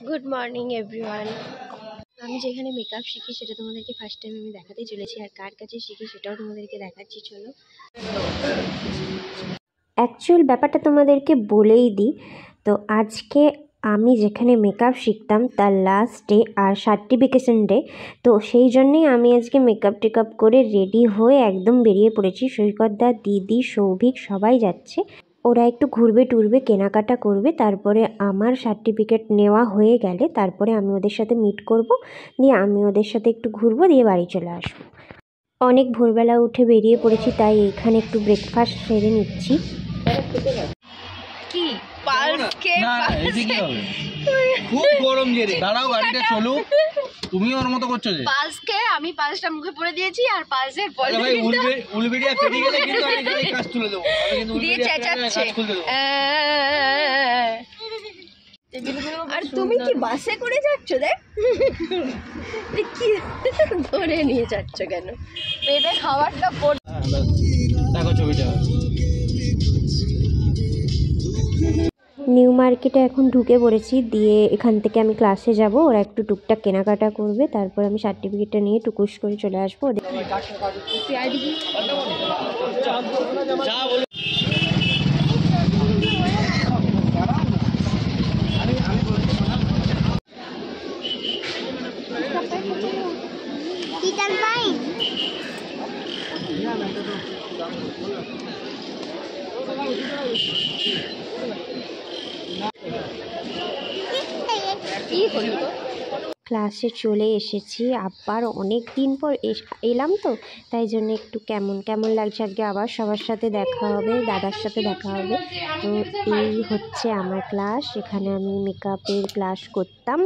Good morning everyone. আমি যেখানে makeup শিখি সেটা তোমাদেরকে ফার্স্ট টাইম আমি দেখাতে চলেছি, আর কার কাছে শিখি সেটাও তোমাদেরকে দেখাচ্ছি। চলো, অ্যাকচুয়াল ব্যাপারটা তোমাদেরকে বলেই দিই। তো আজকে আমি যেখানে মেকআপ শিখতাম তার লাস্ট ডে আর সার্টিফিকেশন ডে, তো সেই জন্যেই আমি আজকে মেকআপ টেকআপ করে রেডি হয়ে একদম বেরিয়ে পড়েছি। সৈকতদা, দিদি, সৌভিক সবাই যাচ্ছে। ওরা একটু ঘুরবে টুরবে, কেনাকাটা করবে, তারপরে আমার সার্টিফিকেট নেওয়া হয়ে গেলে তারপরে আমি ওদের সাথে মিট করব, দিয়ে আমি ওদের সাথে একটু ঘুরবো, দিয়ে বাড়ি চলে আসবো। অনেক ভোরবেলা উঠে বেরিয়ে পড়েছি, তাই এখানে একটু ব্রেকফাস্ট সেরে নিচ্ছি। কি খুব গরম যে রে, দাঁড়াও গাড়িটা চলুক। তুমি ওর মতো করছো যে পালসকে আমি পালসটা মুখে পড়ে দিয়েছি, আর পালসের পরে ভাই উলবেড়িয়া পেরিয়ে গেলে কিন্তু আমি এই কাজ তুলে দেবো। আমি কিন্তু দিয়ে চেঁচাচ্ছে। আর তুমি কি বাসে করে যাচ্ছ? দেখ কি ধরে নিয়ে যাচ্ছ কেন? পেটে খাবারটা দেখো ছবিটা। নিউ মার্কেটে এখন ঢুকে পড়েছি, দিয়ে এখান থেকে আমি ক্লাসে যাব। ওরা একটু টুকটাক কেনাকাটা করবে, তারপর আমি সার্টিফিকেটটা নিয়ে টুকুস করে চলে আসবো। ক্লাসে চলে এসেছি, আবার অনেক দিন পর এলাম, তো তাই জন্য একটু কেমন কেমন লাগছে। আজকে আবার সবার সাথে দেখা হবে, দাদার সাথে দেখা হবে। তো এই হচ্ছে আমার ক্লাস, এখানে আমি মেকআপের ক্লাস করতাম।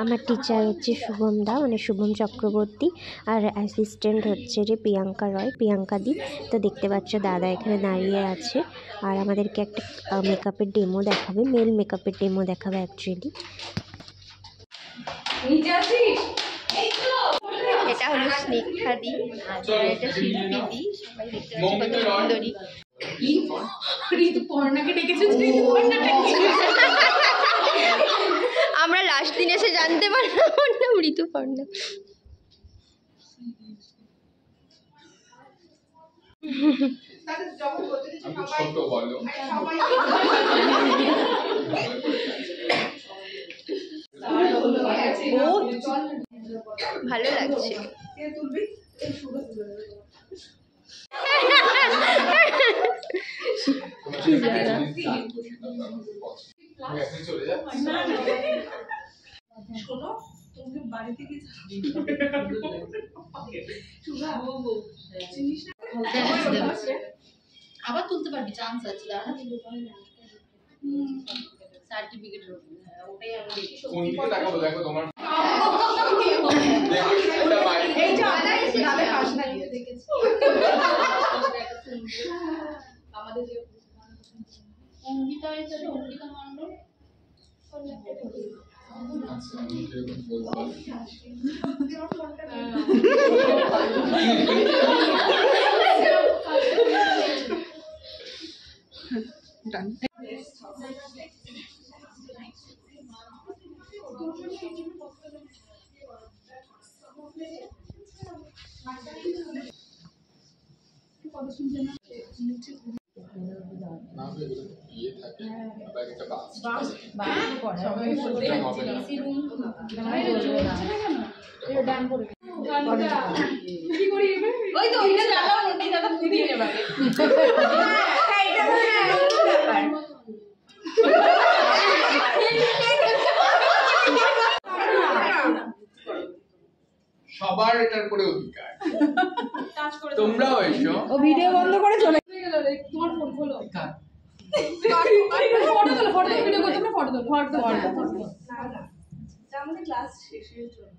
আমার টিচার হচ্ছে শুভম দা, মানে শুভম চক্রবর্তী, আর অ্যাসিস্ট্যান্ট হচ্ছে যে প্রিয়াঙ্কা রয়, প্রিয়াঙ্কা দি। তো দেখতে পাচ্ছ দাদা এখানে দাঁড়িয়ে আছে, আর আমাদেরকে একটা মেকআপের ডেমো দেখাবে, মেল মেকআপের ডেমো দেখাবে অ্যাকচুয়ালি। এটা হলো স্নিগ্ধা দি, আর এটা শিল্পী দি। সবাই দেখতে পাচ্ছি কত সুন্দরী। আমরা লাস্ট দিন এসে জানতে পারলাম ঋতুপর্ণা। ভালো লাগছে। আবার তুলতে পারবি, চান্স আছে। সার্টিফিকেট ওটাই আমি দেখি। কোন দিকে তাকাবো? দেখো তোমার এই যে নামে পাশে দাঁড়িয়ে দেখেছি আমাদের যে অঙ্কিতা হয়েছে, অঙ্কিতা মণ্ডল। আচ্ছা, আমি এরকম বলবো ডান। সবার এটার করে অধিকার। তোমরাও এসো। ও ভিডিও বন্ধ করে চলে গেল। তোমার ফোন খোলো। ফটো ভিডিও করতে না, ফটো আমাদের ক্লাস শেষ হয়ে চলে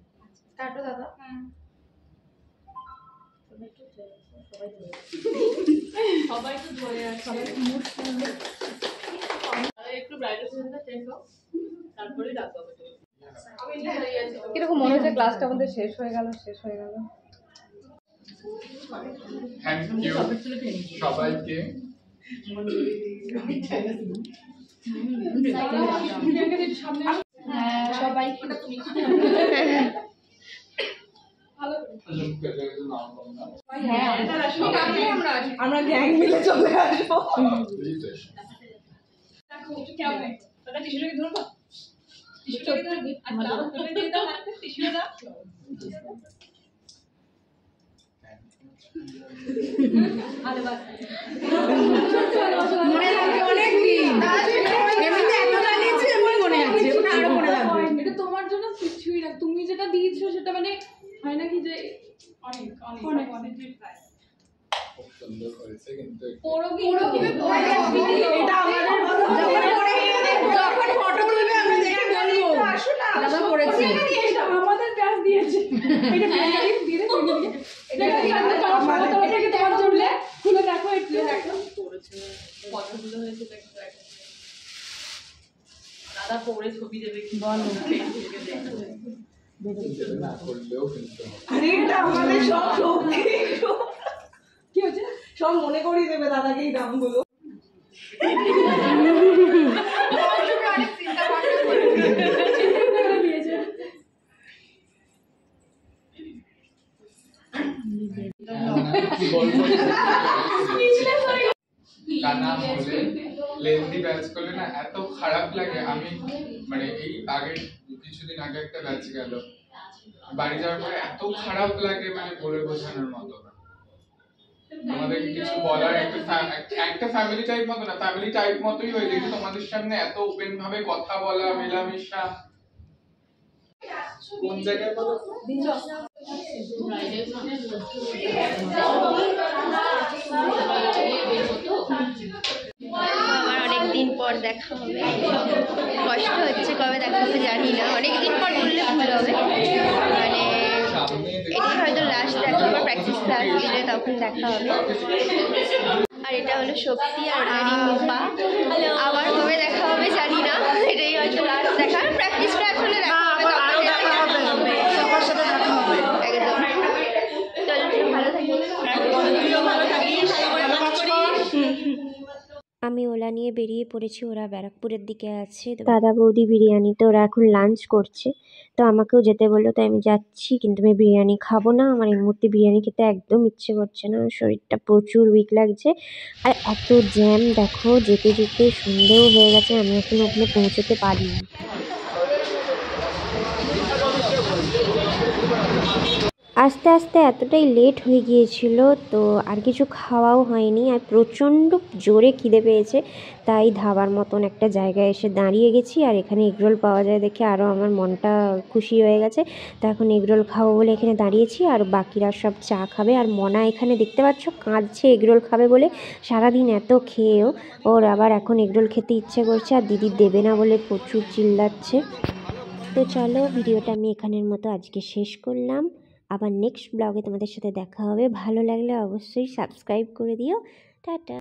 কাটো দাদা। সবাই তো ধরে আছে, সবাই মুড শুনবে। একটু ব্রাইটাল সেশনটা চেঞ্জ হোক, তারপরে রাখতে হবে। কিরকম মনে হচ্ছে ক্লাসটা আমাদের শেষ হয়ে গেল। থ্যাংক ইউ সবাইকে। হ্যাঁ আমরা গ্যাং মিলে চলে আসবো। দাদা টিস্যুটাকে ধরবো, টিস্যুটাকে ধরবি, আচ্ছা ধরে দিয়ে দাও হাতে, টিস্যুটা দাও। আরে বাস মনে থাকবে অনেক দিন, এমনিতে এত জানিয়েছি এমনি মনে আছে, ওটা আরো মনে থাকবে। এটা তোমার জন্য কিছুই না, তুমি যেটা দিয়েছো সেটা মানে হয় না কি যে অনেক অনেক অনেক অনেক খুব সুন্দর করেছে কিন্তু পুরো এটা আমাদের যখন ফটো তুলবে আমরা দেখে বলবো দাদা পড়েছে, এটা আমাদের ব্যাস দিয়েছে, এটা ব্যাস দিয়ে এটা কি আমরা আমাদের থেকে তোমার জন্য খুলে দেখো, একটু দেখো পড়েছে ফটোগুলো হয়েছে দেখো দাদা পড়ে ছবি দেবে কি বলো না করলেও কিন্তু আরে এটা আমাদের সব শক্তি, কি হচ্ছে সব মনে করিয়ে দেবে দাদাকে এই দামগুলো। কি বলবো কানা হলে লেন্দি ব্যাচ করলে না এত খারাপ লাগে। আমি মানে এই আগে কিছুদিন আগে একটা ব্যাচ গেল, বাড়ি যাওয়ার পরে এত খারাপ লাগে মানে বলে বোঝানোর মতো না। তোমাদের কিছু বলার একটা ফ্যামিলি টাইপ মতো না, ফ্যামিলি টাইপ মতোই হয়ে যায় তোমাদের সামনে এত ওপেন ভাবে কথা বলা, মেলামেশা। কোন জায়গায় বলো আমার অনেকদিন পর দেখা হবে, কষ্ট হচ্ছে কবে দেখা হবে জানি না, অনেকদিন পর বললে ভুল হবে, মানে এটাই হয়তো লাস্ট দেখা হবে, প্র্যাকটিস ক্লাস দিলে তখন দেখা হবে। আর এটা হলো শক্তি আর রিম্পা, আবার কবে দেখা হবে জানি না, এটাই হয়তো লাস্ট দেখা, প্র্যাকটিস ক্লাস হলে দেখা হবে, সবার সাথে দেখা হবে একদম। চল ভালো থাকিস। আমি ওলা নিয়ে বেরিয়ে পড়েছি, ওরা ব্যারাকপুরের দিকে আছে, দাদা বৌদি বিরিয়ানি, তো ওরা এখন লাঞ্চ করছে, তো আমাকেও যেতে বললো, তাই আমি যাচ্ছি, কিন্তু আমি বিরিয়ানি খাবো না, আমার এই মুহূর্তে বিরিয়ানি খেতে একদম ইচ্ছে করছে না, শরীরটা প্রচুর উইক লাগছে, আর এত জ্যাম দেখো, যেতে যেতে সন্ধেও হয়ে গেছে, আমি এখন ওখানে পৌঁছতে পারিনি। আস্তে আস্তে এতটাই লেট হয়ে গিয়েছিল, তো আর কিছু খাওয়াও হয়নি, আর প্রচণ্ড জোরে খিদে পেয়েছে, তাই ধাবার মতন একটা জায়গায় এসে দাঁড়িয়ে গেছি, আর এখানে এগরোল পাওয়া যায় দেখে আরও আমার মনটা খুশি হয়ে গেছে, তো এখন এগরোল খাবো বলে এখানে দাঁড়িয়েছি, আর বাকিরা সব চা খাবে, আর মনা এখানে দেখতে পাচ্ছ কাঁদছে এগরোল খাবে বলে, সারাদিন এত খেয়েও ওর আবার এখন এগরোল খেতে ইচ্ছে করছে, আর দিদি দেবে না বলে প্রচুর চিল্লাচ্ছে। তো চলো ভিডিওটা আমি এখানের মতো আজকে শেষ করলাম, আবার নেক্সট ব্লগে তোমাদের সাথে দেখা হবে, ভালো লাগলে অবশ্যই সাবস্ক্রাইব করে দিও, টাটা।